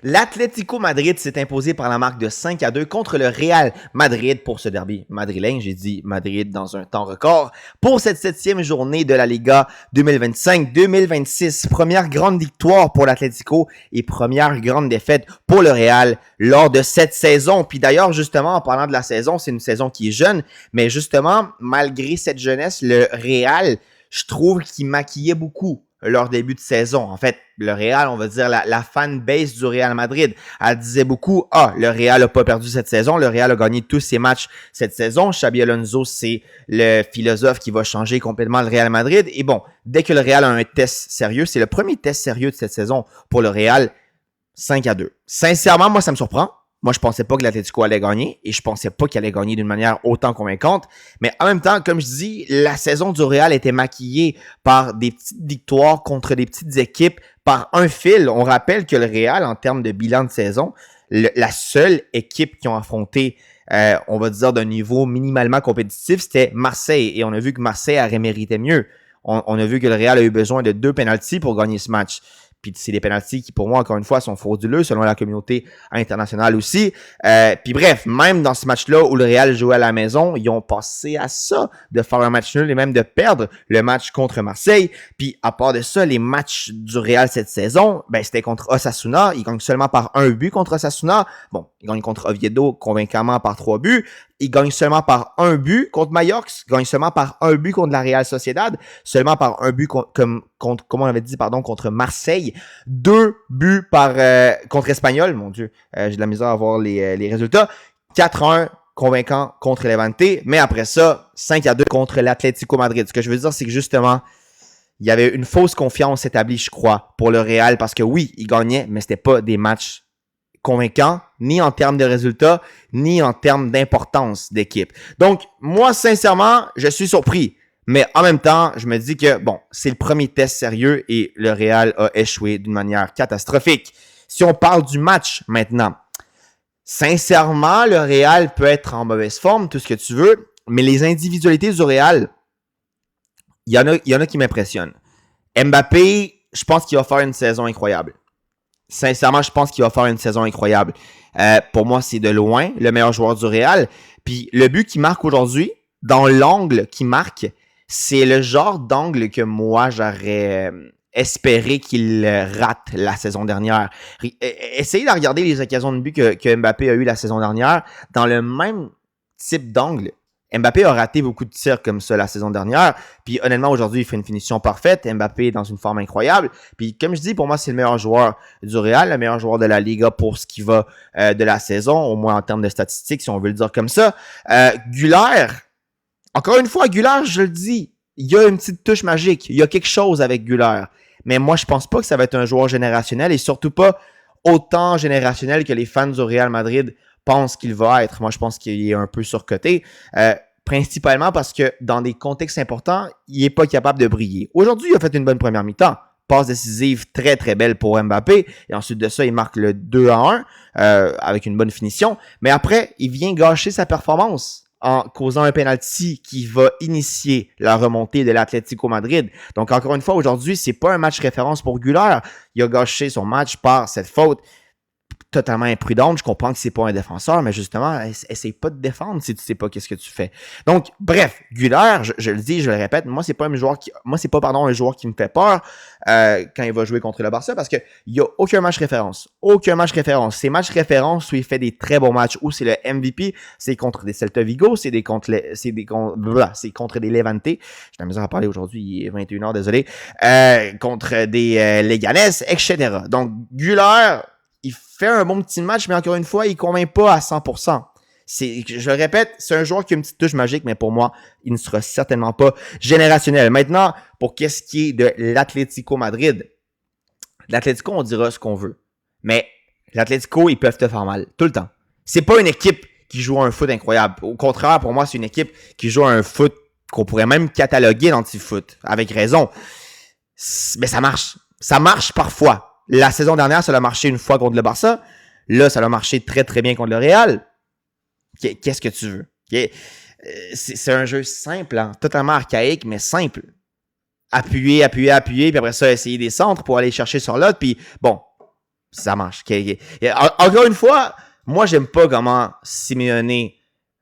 L'Atlético Madrid s'est imposé par la marque de 5-2 contre le Real Madrid pour ce derby madrilène. J'ai dit Madrid dans un temps record. Pour cette 7e journée de la Liga 2025-2026. Première grande victoire pour l'Atlético et première grande défaite pour le Real lors de cette saison. Puis d'ailleurs, justement, en parlant de la saison, c'est une saison qui est jeune, mais justement, malgré cette jeunesse, le Real, je trouve qu'il maquillait beaucoup leur début de saison. En fait, le Real, on va dire la fanbase du Real Madrid, elle disait beaucoup, le Real a pas perdu cette saison, le Real a gagné tous ses matchs cette saison. Xabi Alonso, c'est le philosophe qui va changer complètement le Real Madrid. Et bon, dès que le Real a un test sérieux, c'est le premier test sérieux de cette saison pour le Real, 5-2. Sincèrement, moi, ça me surprend. Moi, je pensais pas que l'Atlético allait gagner et je pensais pas qu'il allait gagner d'une manière autant convaincante. Mais en même temps, comme je dis, la saison du Real était maquillée par des petites victoires contre des petites équipes par un fil. On rappelle que le Real, en termes de bilan de saison, la seule équipe qui ont affronté, on va dire d'un niveau minimalement compétitif, c'était Marseille. Et on a vu que Marseille aurait mérité mieux. On a vu que le Real a eu besoin de 2 pénaltys pour gagner ce match. Puis c'est des pénaltys qui, pour moi, encore une fois, sont frauduleux selon la communauté internationale aussi. Puis bref, même dans ce match-là où le Real jouait à la maison, ils ont passé à ça, de faire un match nul et même de perdre le match contre Marseille. Puis à part de ça, les matchs du Real cette saison, c'était contre Osasuna. Ils gagnent seulement par 1 but contre Osasuna. Bon, ils gagnent contre Oviedo convaincamment par 3 buts. Ils gagnent seulement par 1 but contre Mallorca, ils gagnent seulement par 1 but contre la Real Sociedad, seulement par 1 but comme on avait dit, contre Marseille, 2 buts contre Espanyol, mon Dieu, j'ai de la misère à voir les résultats, 4-1 convaincant contre Levante, mais après ça, 5-2 contre l'Atlético Madrid. Ce que je veux dire, c'est que justement, il y avait une fausse confiance établie, je crois, pour le Real, parce que oui, ils gagnaient, mais c'était pas des matchs convaincant, ni en termes de résultats, ni en termes d'importance d'équipe. Donc, moi, sincèrement, je suis surpris. Mais en même temps, je me dis que, bon, c'est le premier test sérieux et le Real a échoué d'une manière catastrophique. Si on parle du match maintenant, sincèrement, le Real peut être en mauvaise forme, tout ce que tu veux, mais les individualités du Real, il y en a qui m'impressionnent. Mbappé, je pense qu'il va faire une saison incroyable. Sincèrement, je pense qu'il va faire une saison incroyable. Pour moi, c'est de loin le meilleur joueur du Real. Puis le but qu'il marque aujourd'hui, dans l'angle qu'il marque, c'est le genre d'angle que moi, j'aurais espéré qu'il rate la saison dernière. Essayez de regarder les occasions de but que Mbappé a eu la saison dernière. Dans le même type d'angle, Mbappé a raté beaucoup de tirs comme ça la saison dernière. Puis honnêtement, aujourd'hui, il fait une finition parfaite. Mbappé est dans une forme incroyable. Puis comme je dis, pour moi, c'est le meilleur joueur du Real, le meilleur joueur de la Liga pour ce qui va de la saison, au moins en termes de statistiques, si on veut le dire comme ça. Güler, encore une fois, Güler, je le dis, il y a une petite touche magique. Il y a quelque chose avec Güler. Mais moi, je pense pas que ça va être un joueur générationnel et surtout pas autant générationnel que les fans du Real Madrid pense qu'il va être. Moi, je pense qu'il est un peu surcoté. Principalement parce que dans des contextes importants, il n'est pas capable de briller. Aujourd'hui, il a fait une bonne première mi-temps. Passe décisive très, très belle pour Mbappé. Et ensuite de ça, il marque le 2-1 avec une bonne finition. Mais après, il vient gâcher sa performance en causant un penalty qui va initier la remontée de l'Atlético Madrid. Donc, encore une fois, aujourd'hui, c'est pas un match référence pour Güler. Il a gâché son match par cette faute totalement imprudente. Je comprends que c'est pas un défenseur, mais justement, essaye pas de défendre si tu sais pas qu'est-ce que tu fais. Donc, bref, Güler, je le dis, je le répète, moi, c'est pas un joueur qui me fait peur quand il va jouer contre le Barça parce que il y a aucun match référence. Aucun match référence. Ces matchs références où il fait des très bons matchs, où c'est le MVP, c'est contre des Celta Vigo, c'est contre des Levante. J'ai la misère à parler aujourd'hui, il est 21h, désolé. Contre des Leganes, etc. Donc, Güler, il fait un bon petit match, mais encore une fois, il convainc pas à 100%. Je le répète, c'est un joueur qui a une petite touche magique, mais pour moi, il ne sera certainement pas générationnel. Maintenant, pour qu'est-ce qui est de l'Atlético Madrid, l'Atlético, on dira ce qu'on veut. Mais l'Atlético, ils peuvent te faire mal, tout le temps. C'est pas une équipe qui joue un foot incroyable. Au contraire, pour moi, c'est une équipe qui joue un foot qu'on pourrait même cataloguer d'anti-foot, avec raison. Mais ça marche. Ça marche parfois. La saison dernière, ça a marché une fois contre le Barça. Là, ça a marché très, très bien contre le Real. Qu'est-ce que tu veux? C'est un jeu simple, hein? Totalement archaïque, mais simple. Appuyer, puis après ça, essayer des centres pour aller chercher sur l'autre. Puis bon, Ça marche. Encore une fois, moi, j'aime pas comment Simeone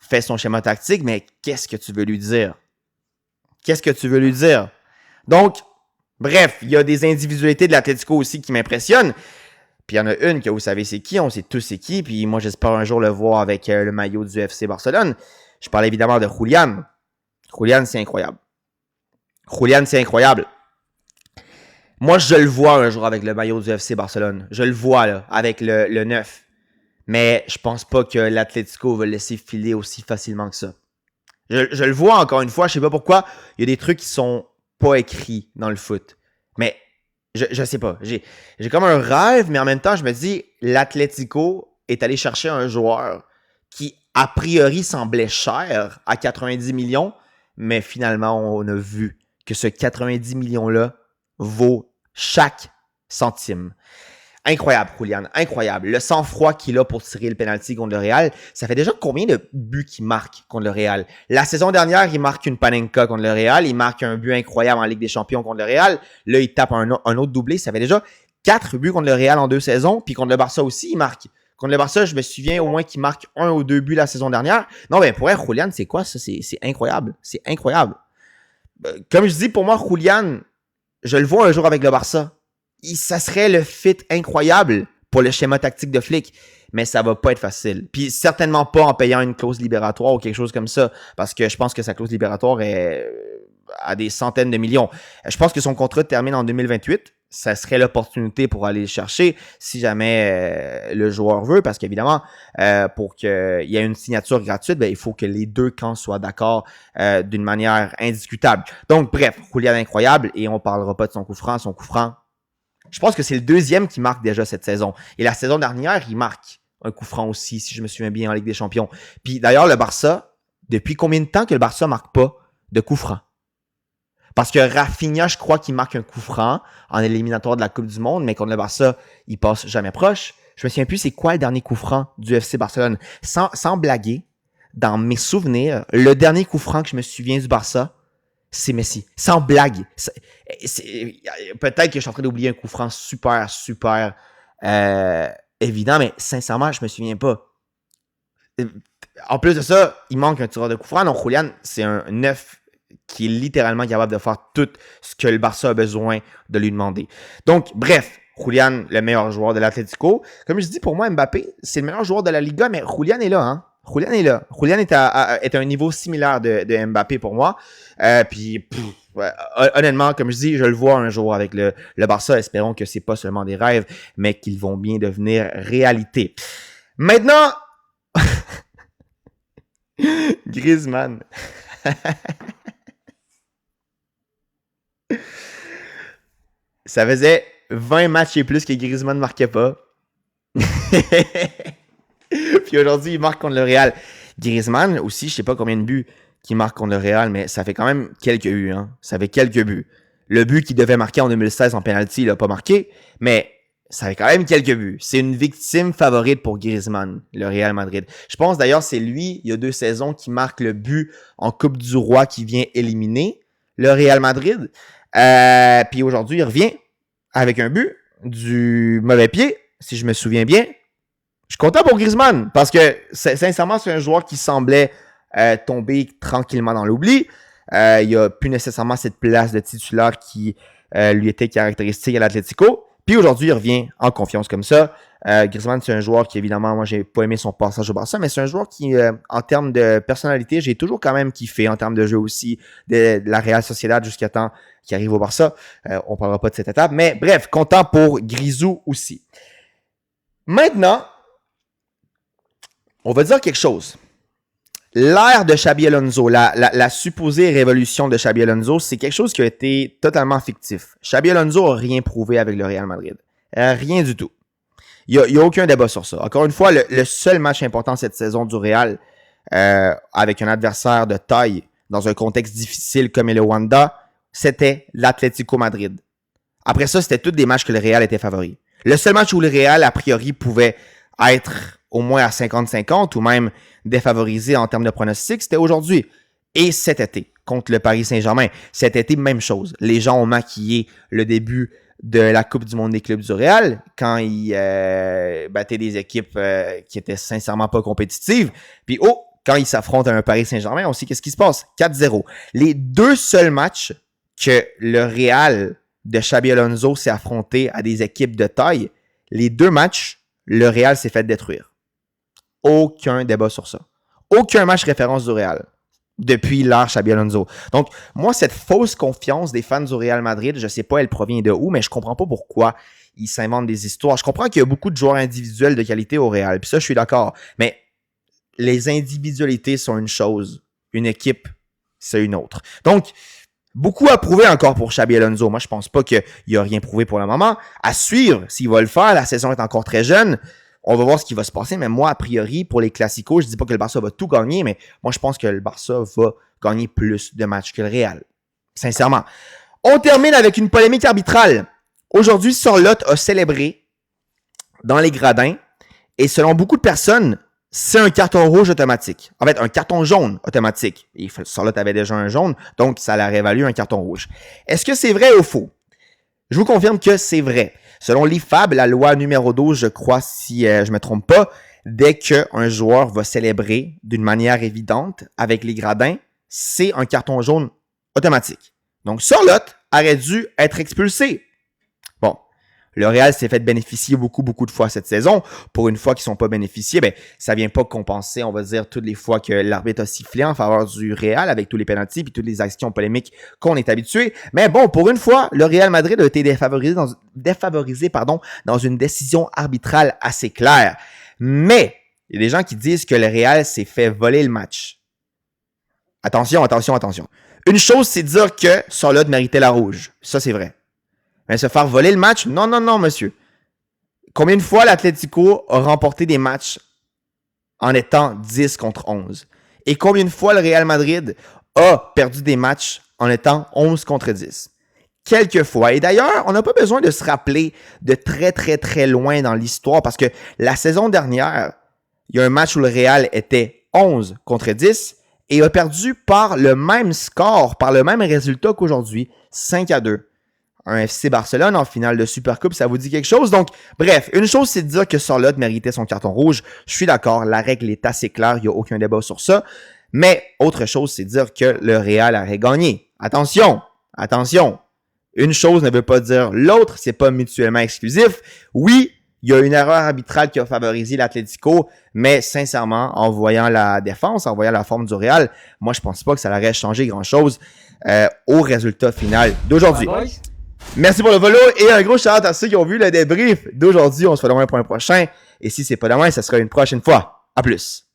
fait son schéma tactique, mais qu'est-ce que tu veux lui dire? Qu'est-ce que tu veux lui dire? Donc, bref, il y a des individualités de l'Atlético aussi qui m'impressionnent. Puis il y en a une que vous savez c'est qui, on sait tous c'est qui, puis moi j'espère un jour le voir avec le maillot du FC Barcelone. Je parle évidemment de Julian. Julian, c'est incroyable. Julian, c'est incroyable. Moi, je le vois un jour avec le maillot du FC Barcelone. Je le vois là, avec le 9. Mais je pense pas que l'Atlético va le laisser filer aussi facilement que ça. Je le vois encore une fois, je sais pas pourquoi. Il y a des trucs qui sont pas écrits dans le foot. Mais je sais pas. J'ai comme un rêve, mais en même temps, je me dis, l'Atlético est allé chercher un joueur qui, a priori, semblait cher à 90 millions, mais finalement, on a vu que ce 90 millions-là vaut chaque centime. Incroyable, Julian, incroyable. Le sang-froid qu'il a pour tirer le penalty contre le Real. Ça fait déjà combien de buts qu'il marque contre le Real? La saison dernière, il marque une Panenka contre le Real. Il marque un but incroyable en Ligue des Champions contre le Real. Là, il tape un autre doublé. Ça fait déjà 4 buts contre le Real en 2 saisons. Puis contre le Barça aussi, il marque. Contre le Barça, je me souviens au moins qu'il marque 1 ou 2 buts la saison dernière. Non, ben pour elle, Julian, c'est quoi ça? C'est incroyable. C'est incroyable. Comme je dis, pour moi, Julian, je le vois un jour avec le Barça. Ça serait le fit incroyable pour le schéma tactique de Flick, mais ça va pas être facile. Puis certainement pas en payant une clause libératoire ou quelque chose comme ça, parce que je pense que sa clause libératoire est à des centaines de millions. Je pense que son contrat termine en 2028. Ça serait l'opportunité pour aller le chercher si jamais le joueur veut, parce qu'évidemment, pour qu'il y ait une signature gratuite, ben, il faut que les deux camps soient d'accord d'une manière indiscutable. Donc, bref, Julian incroyable, et on parlera pas de son coup franc. Son coup franc, je pense que c'est le deuxième qui marque déjà cette saison. Et la saison dernière, il marque un coup franc aussi, si je me souviens bien, en Ligue des Champions. Puis d'ailleurs, le Barça, depuis combien de temps que le Barça marque pas de coup franc? Parce que Rafinha, je crois qu'il marque un coup franc en éliminatoire de la Coupe du Monde, mais contre le Barça, il passe jamais proche. Je me souviens plus c'est quoi le dernier coup franc du FC Barcelone. Sans blaguer, dans mes souvenirs, le dernier coup franc que je me souviens du Barça, c'est Messi. Sans blague. Peut-être que je suis en train d'oublier un coup franc super évident, mais sincèrement, je me souviens pas. En plus de ça, il manque un tireur de coup franc. Donc, Julian, c'est un 9 qui est littéralement capable de faire tout ce que le Barça a besoin de lui demander. Donc, bref, Julian, le meilleur joueur de l'Atlético. Comme je dis, pour moi, Mbappé, c'est le meilleur joueur de la Liga, mais Julian est là, hein. Julian est là. Julian est à un niveau similaire de Mbappé pour moi. Puis, honnêtement, comme je dis, je le vois un jour avec le Barça. Espérons que c'est pas seulement des rêves, mais qu'ils vont bien devenir réalité. Maintenant, Griezmann. Ça faisait 20 matchs et plus que Griezmann ne marquait pas. Puis aujourd'hui, il marque contre le Real. Griezmann aussi, je sais pas combien de buts qu'il marque contre le Real, mais ça fait quand même quelques buts. Hein. Ça fait quelques buts. Le but qu'il devait marquer en 2016 en penalty, il l'a pas marqué, mais ça fait quand même quelques buts. C'est une victime favorite pour Griezmann, le Real Madrid. Je pense d'ailleurs c'est lui, il y a 2 saisons, qui marque le but en Coupe du Roi qui vient éliminer le Real Madrid. Puis aujourd'hui, il revient avec un but du mauvais pied, si je me souviens bien. Je suis content pour Griezmann, parce que sincèrement, c'est un joueur qui semblait tomber tranquillement dans l'oubli. Il n'y a plus nécessairement cette place de titulaire qui lui était caractéristique à l'Atlético. Puis aujourd'hui, il revient en confiance comme ça. Griezmann, c'est un joueur qui, évidemment, moi, j'ai pas aimé son passage au Barça, mais c'est un joueur qui, en termes de personnalité, j'ai toujours quand même kiffé, en termes de jeu aussi, de la Real Sociedad jusqu'à temps qu'il arrive au Barça. On parlera pas de cette étape, mais bref, content pour Grisou aussi. Maintenant, on va dire quelque chose. L'ère de Xabi Alonso, la supposée révolution de Xabi Alonso, c'est quelque chose qui a été totalement fictif. Xabi Alonso n'a rien prouvé avec le Real Madrid. Rien du tout. Il n'y a aucun débat sur ça. Encore une fois, le seul match important cette saison du Real, avec un adversaire de taille, dans un contexte difficile comme le Wanda, c'était l'Atlético Madrid. Après ça, c'était tous des matchs que le Real était favori. Le seul match où le Real, a priori, pouvait être au moins à 50-50 ou même défavorisé en termes de pronostic, c'était aujourd'hui. Et cet été, contre le Paris Saint-Germain. Cet été, même chose. Les gens ont maquillé le début de la Coupe du monde des clubs du Real, quand ils battaient des équipes qui étaient sincèrement pas compétitives. Puis quand ils s'affrontent à un Paris Saint-Germain, on sait qu'est-ce qui se passe. 4-0. Les 2 seuls matchs que le Real de Xabi Alonso s'est affronté à des équipes de taille, les 2 matchs, le Real s'est fait détruire. Aucun débat sur ça. Aucun match référence du Real depuis l'ère Xabi Alonso. Donc, moi, cette fausse confiance des fans du Real Madrid, je sais pas elle provient de où, mais je comprends pas pourquoi ils s'inventent des histoires. Je comprends qu'il y a beaucoup de joueurs individuels de qualité au Real, puis ça, je suis d'accord. Mais les individualités sont une chose, une équipe, c'est une autre. Donc, beaucoup à prouver encore pour Xabi Alonso. Moi, je pense pas qu'il a rien prouvé pour le moment. À suivre, s'il va le faire, la saison est encore très jeune. On va voir ce qui va se passer, mais moi, a priori, pour les Classicos, je dis pas que le Barça va tout gagner, mais moi, je pense que le Barça va gagner plus de matchs que le Real. Sincèrement. On termine avec une polémique arbitrale. Aujourd'hui, Sorloth a célébré dans les gradins, et selon beaucoup de personnes, c'est un carton rouge automatique. En fait, un carton jaune automatique. Et Sorloth avait déjà un jaune, donc ça l'aurait valu un carton rouge. Est-ce que c'est vrai ou faux? Je vous confirme que c'est vrai. Selon l'IFAB, la loi numéro 12, je crois, si je ne me trompe pas, dès qu'un joueur va célébrer d'une manière évidente avec les gradins, c'est un carton jaune automatique. Donc, Sorloth aurait dû être expulsé. Bon, le Real s'est fait bénéficier beaucoup de fois cette saison. Pour une fois qu'ils ne sont pas bénéficiés, ben, ça ne vient pas compenser, on va dire, toutes les fois que l'arbitre a sifflé en faveur du Real avec tous les pénaltys et toutes les actions polémiques qu'on est habitué. Mais bon, pour une fois, le Real Madrid a été défavorisé dans une décision arbitrale assez claire. Mais, il y a des gens qui disent que le Real s'est fait voler le match. Attention. Une chose, c'est dire que Sorloth méritait la rouge. Ça, c'est vrai. Mais se faire voler le match? Non, monsieur. Combien de fois l'Atlético a remporté des matchs en étant 10 contre 11? Et combien de fois le Real Madrid a perdu des matchs en étant 11 contre 10? Quelques fois. Et d'ailleurs, on n'a pas besoin de se rappeler de très loin dans l'histoire parce que la saison dernière, il y a un match où le Real était 11 contre 10 et a perdu par le même score, par le même résultat qu'aujourd'hui, 5-2. Un FC Barcelone en finale de Supercoupe, ça vous dit quelque chose? Donc, bref, une chose, c'est de dire que Sorloth méritait son carton rouge. Je suis d'accord, la règle est assez claire, il n'y a aucun débat sur ça. Mais, autre chose, c'est de dire que le Real aurait gagné. Attention! Une chose ne veut pas dire l'autre, c'est pas mutuellement exclusif. Oui, il y a une erreur arbitrale qui a favorisé l'Atlético, mais sincèrement, en voyant la défense, en voyant la forme du Real, moi, je pense pas que ça aurait changé grand-chose au résultat final d'aujourd'hui. Merci pour le follow et un gros shout-out à ceux qui ont vu le débrief d'aujourd'hui. On se fait demain pour un prochain. Et si c'est pas demain, ça sera une prochaine fois. À plus.